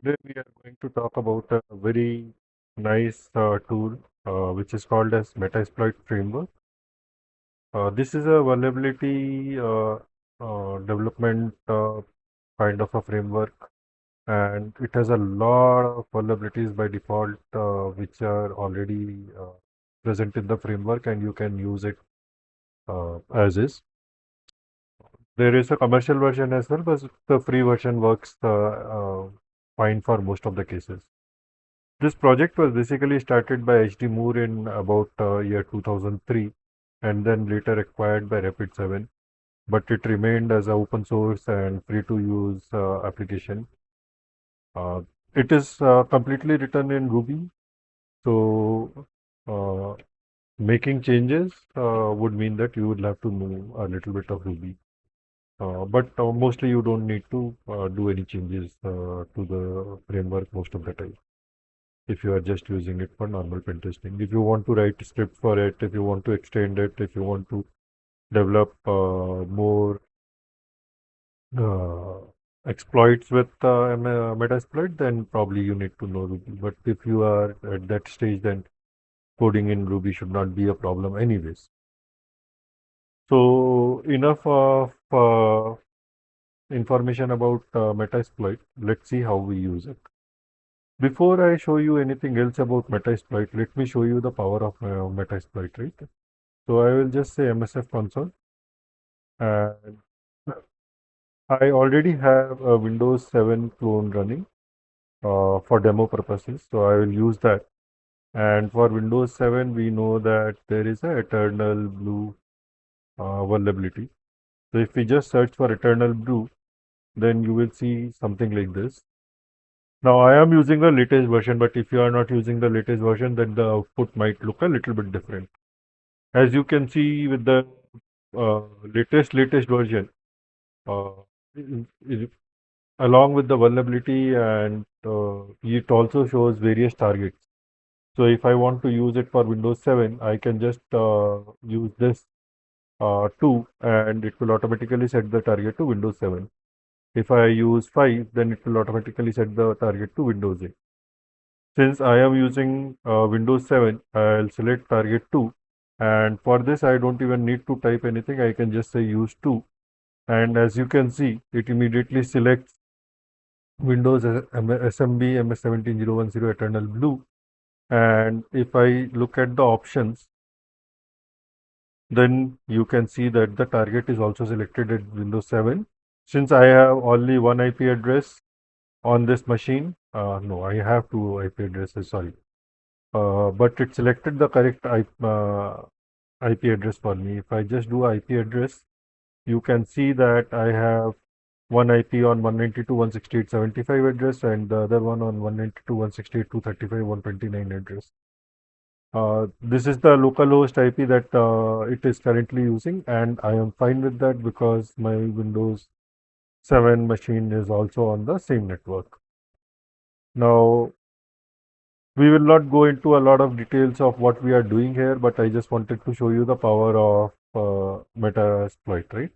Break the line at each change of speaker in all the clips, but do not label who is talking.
Today we are going to talk about a very nice tool which is called as Metasploit framework. This is a vulnerability development kind of a framework, and it has a lot of vulnerabilities by default which are already present in the framework, and you can use it as is. There is a commercial version as well, but the free version works fine for most of the cases. This project was basically started by H.D. Moore in about year 2003 and then later acquired by Rapid7, but it remained as an open source and free to use application. Uh, it is completely written in Ruby, so uh, making changes would mean that you would have to know a little bit of Ruby. But mostly you don't need to do any changes to the framework most of the time, if you are just using it for normal pen testing. If you want to write script for it, if you want to extend it, if you want to develop more uh, exploits with Metasploit, then probably you need to know Ruby. But if you are at that stage, then coding in Ruby should not be a problem anyways. So enough of information about Metasploit. Let's see how we use it. Before I show you anything else about Metasploit, let me show you the power of Metasploit, right? So I will just say MSF console, and I already have a Windows 7 clone running for demo purposes. So I will use that. And for Windows 7, we know that there is a eternal blue vulnerability. So if we just search for eternal blue, then you will see something like this. Now I am using the latest version, but if you are not using the latest version, then the output might look a little bit different. As you can see with the uh, latest version, uh, i- along with the vulnerability, and it also shows various targets. So if I want to use it for Windows 7, I can just use this 2 and it will automatically set the target to Windows 7. If I use 5, then it will automatically set the target to Windows 8. Since I am using Windows 7, I'll select target 2, and for this I don't even need to type anything. I can just say use 2, and as you can see, it immediately selects Windows SMB MS17010 Eternal Blue. And if I look at the options, then you can see that the target is also selected at Windows 7. Since I have only one IP address on this machine, no, I have two IP addresses, sorry. But it selected the correct IP address for me. If I just do IP address, you can see that I have one IP on 192.168.75 address and the other one on 192.168.235.129 address. This is the localhost IP that it is currently using, and I am fine with that because my Windows 7 machine is also on the same network. Now, we will not go into a lot of details of what we are doing here, but I just wanted to show you the power of Metasploit, right?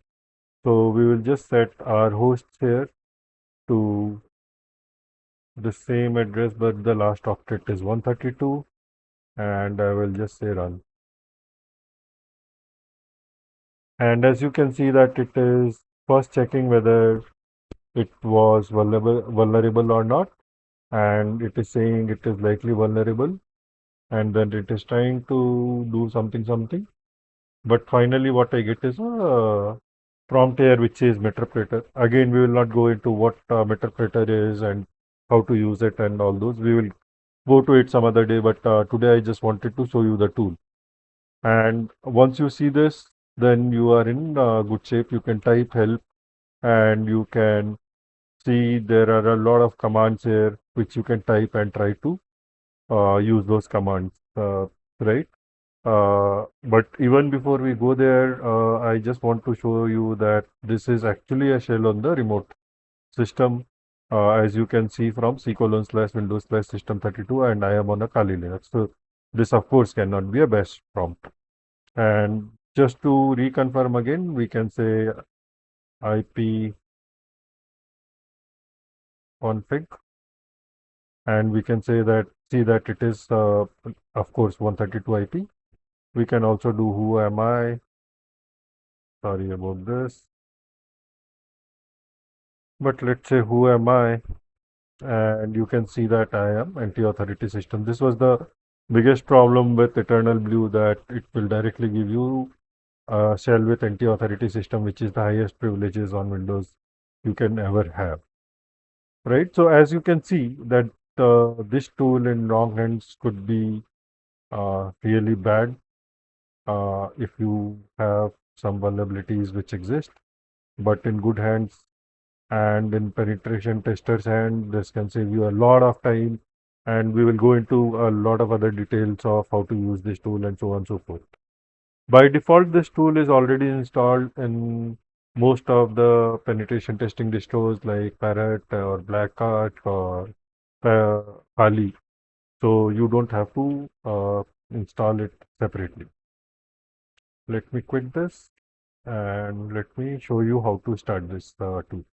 So we will just set our hosts here to the same address, but the last octet is 132, and I will just say run. And as you can see that it is first checking whether it was vulnerable or not, and it is saying it is likely vulnerable, and then it is trying to do something. But finally, what I get is a prompt here which says Meterpreter. Again, we will not go into what Meterpreter is and how to use it and all those. We will go to it some other day, but today I just wanted to show you the tool. And once you see this, then you are in good shape. You can type help, and you can see there are a lot of commands here which you can type and try to use those commands, right? But even before we go there, I just want to show you that this is actually a shell on the remote system, as you can see from c:/windows/system32, and I am on a Kali Linux. So this, of course, cannot be a bash prompt. And just to reconfirm again, we can say IP config and we can see that it is of course 132 IP. We can also do who am I. Sorry about this, but let's say who am I, and you can see that I am anti-authority system. This was the biggest problem with Eternal Blue, that it will directly give you a shell with anti-authority system, which is the highest privileges on Windows you can ever have, right? So as you can see that this tool in wrong hands could be really bad if you have some vulnerabilities which exist, but in good hands and in penetration testers hand, this can save you a lot of time, and we will go into a lot of other details of how to use this tool and so on and so forth. By default, this tool is already installed in most of the penetration testing distros like Parrot or Black Cat or Kali. So you don't have to install it separately. Let me quit this and let me show you how to start this tool.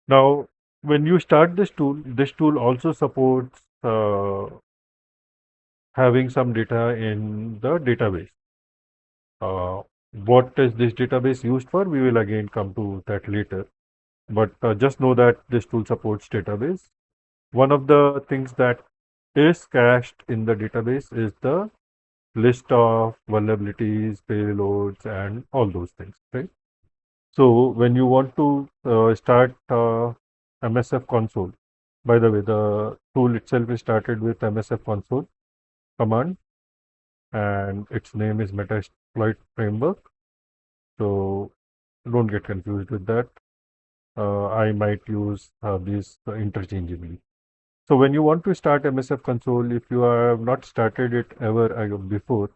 Now, when you start this tool also supports having some data in the database. Uh, what is this database used for? We will again come to that later. But just know that this tool supports database. One of the things that is cached in the database is the list of vulnerabilities, payloads, and all those things, right? So when you want to start MSF console, by the way, the tool itself is started with MSF console command, and its name is Metasploit framework. So don't get confused with that. I might use these interchangeably. So when you want to start MSF console, if you have not started it ever before,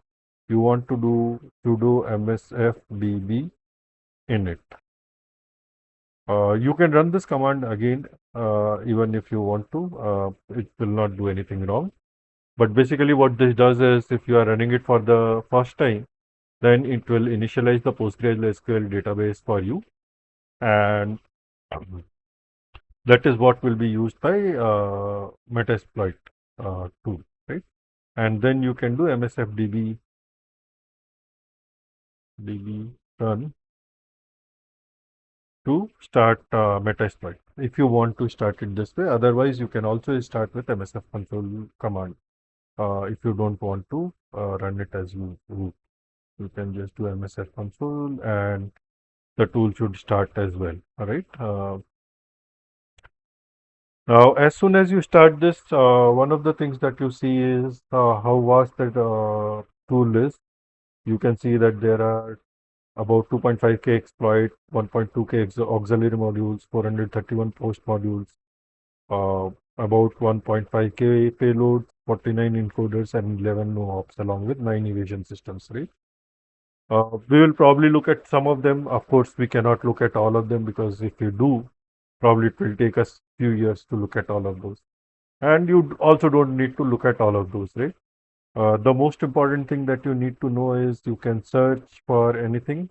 you want to do sudo msfdb init. You can run this command again, even if you want to. It will not do anything wrong. But basically, what this does is, if you are running it for the first time, then it will initialize the PostgreSQL database for you, and that is what will be used by Metasploit tool, right? And then you can do msfdb db run to start Metasploit if you want to start it this way. Otherwise, you can also start with MSF console command if you don't want to run it as root. You can just do MSF console and the tool should start as well. All right. Now, as soon as you start this, one of the things that you see is how vast that tool is. You can see that there are about 2.5K exploit, 1.2K auxiliary modules, 431 post modules, about 1.5K payloads, 49 encoders, and 11 no ops, along with 9 evasion systems, right? We will probably look at some of them. Of course, we cannot look at all of them, because if you do, probably it will take us few years to look at all of those. And you also don't need to look at all of those, right? The most important thing that you need to know is you can search for anything.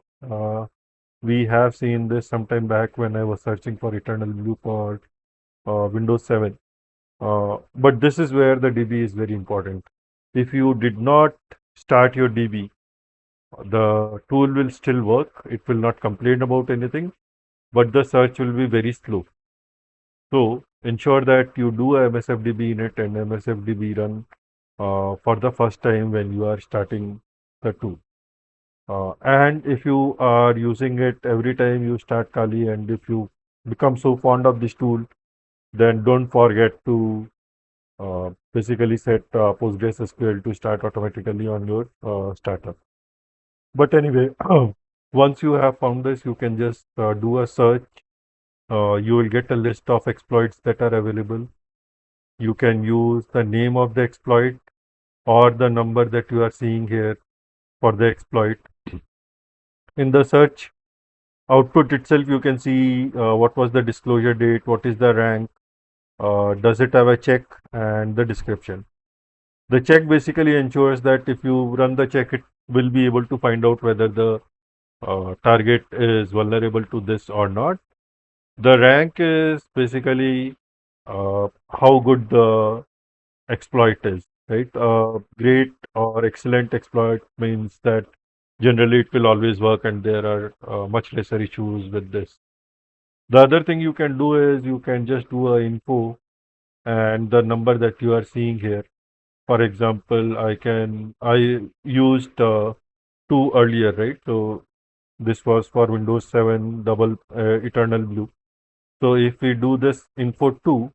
We have seen this sometime back when I was searching for Eternal Blue for Windows 7. But this is where the DB is very important. If you did not start your DB, the tool will still work. It will not complain about anything, but the search will be very slow. So ensure that you do a MSFDB init and MSFDB run for the first time when you are starting the tool. And if you are using it every time you start Kali, and if you become so fond of this tool, then don't forget to basically set PostgreSQL to start automatically on your startup. But anyway, once you have found this, you can just do a search. You will get a list of exploits that are available. You can use the name of the exploit or the number that you are seeing here for the exploit. In the search output itself, you can see what was the disclosure date, what is the rank, does it have a check, and the description. The check basically ensures that if you run the check, it will be able to find out whether the target is vulnerable to this or not. The rank is basically how good the exploit is, right? Great or excellent exploit means that generally it will always work and there are much lesser issues with this. The other thing you can do is you can just do a info and the number that you are seeing here. For example, I used two earlier, right? So this was for Windows 7 double eternal blue. So if we do this info 2,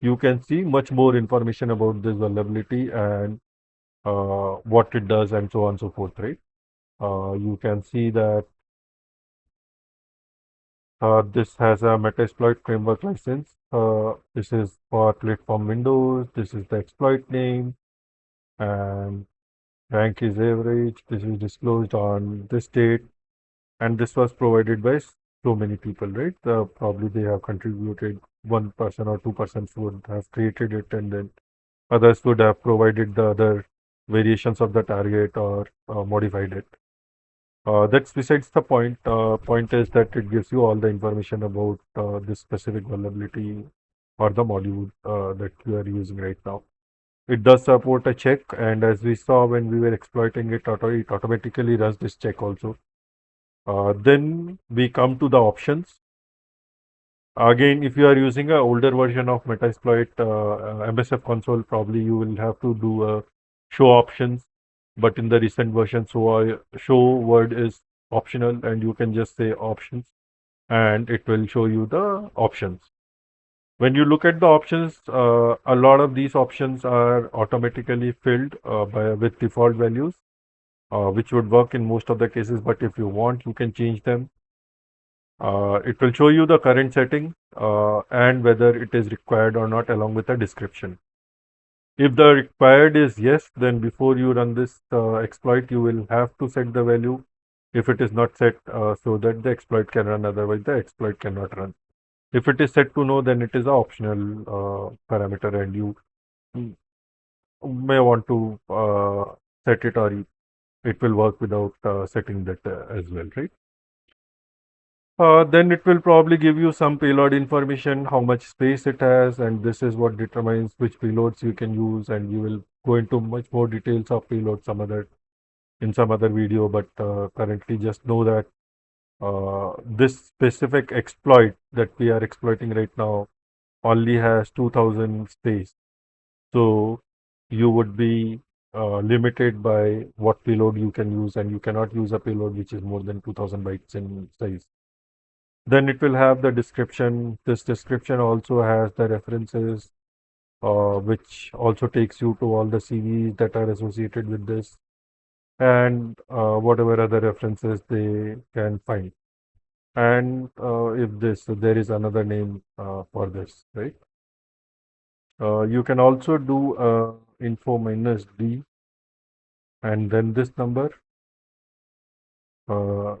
you can see much more information about this vulnerability and what it does and so on and so forth, right? You can see that this has a Metasploit framework license. This is for platform Windows. This is the exploit name and rank is average. This is disclosed on this date and this was provided by so many people, right? Probably they have contributed, one person or two persons would have created it and then others would have provided the other variations of the target or modified it. That's besides the point. Point is that it gives you all the information about this specific vulnerability or the module that you are using right now. It does support a check, and as we saw when we were exploiting it, it automatically runs this check also. Then we come to the options. Again, if you are using an older version of Metasploit MSF console, probably you will have to do a show options. But in the recent version, show word is optional, and you can just say options, and it will show you the options. When you look at the options, a lot of these options are automatically filled with default values, which would work in most of the cases. But if you want, you can change them. It will show you the current setting and whether it is required or not along with a description. If the required is yes, then before you run this exploit, you will have to set the value if it is not set so that the exploit can run, otherwise the exploit cannot run. If it is set to no, then it is an optional parameter and you may want to set it or it will work without setting that as well, right? Then it will probably give you some payload information, how much space it has, and this is what determines which payloads you can use. And you will go into much more details of payload in some other video. But currently, just know that this specific exploit that we are exploiting right now only has 2000 space. So you would be limited by what payload you can use, and you cannot use a payload which is more than 2000 bytes in size. Then it will have the description. This description also has the references, which also takes you to all the CVs that are associated with this and whatever other references they can find. And if this, so there is another name for this, right? You can also do info minus D and then this number. Uh,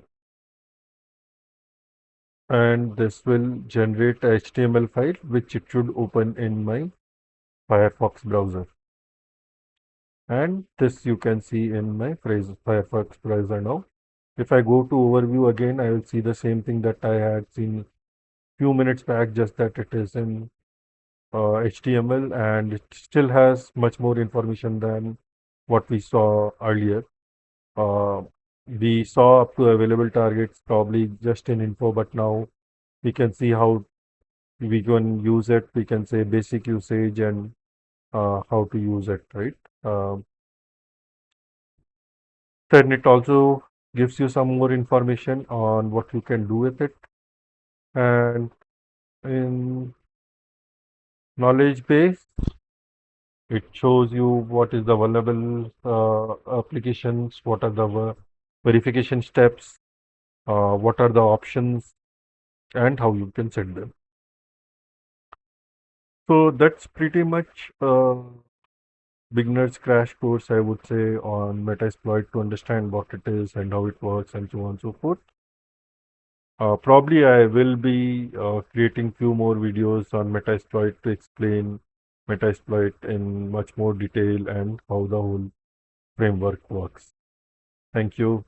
and this will generate a HTML file which it should open in my Firefox browser. And this you can see in my Firefox browser now. If I go to overview again, I will see the same thing that I had seen few minutes back, just that it is in HTML and it still has much more information than what we saw earlier. Uh, we saw up to available targets probably just in info, but now we can see how we can use it. We can say basic usage and how to use it, right? Then it also gives you some more information on what you can do with it. And in knowledge base, it shows you what is the vulnerable applications, what are the verification steps, what are the options, and how you can set them. So that's pretty much beginner's crash course, I would say, on Metasploit to understand what it is and how it works and so on and so forth. Probably I will be creating few more videos on Metasploit to explain Metasploit in much more detail and how the whole framework works. Thank you.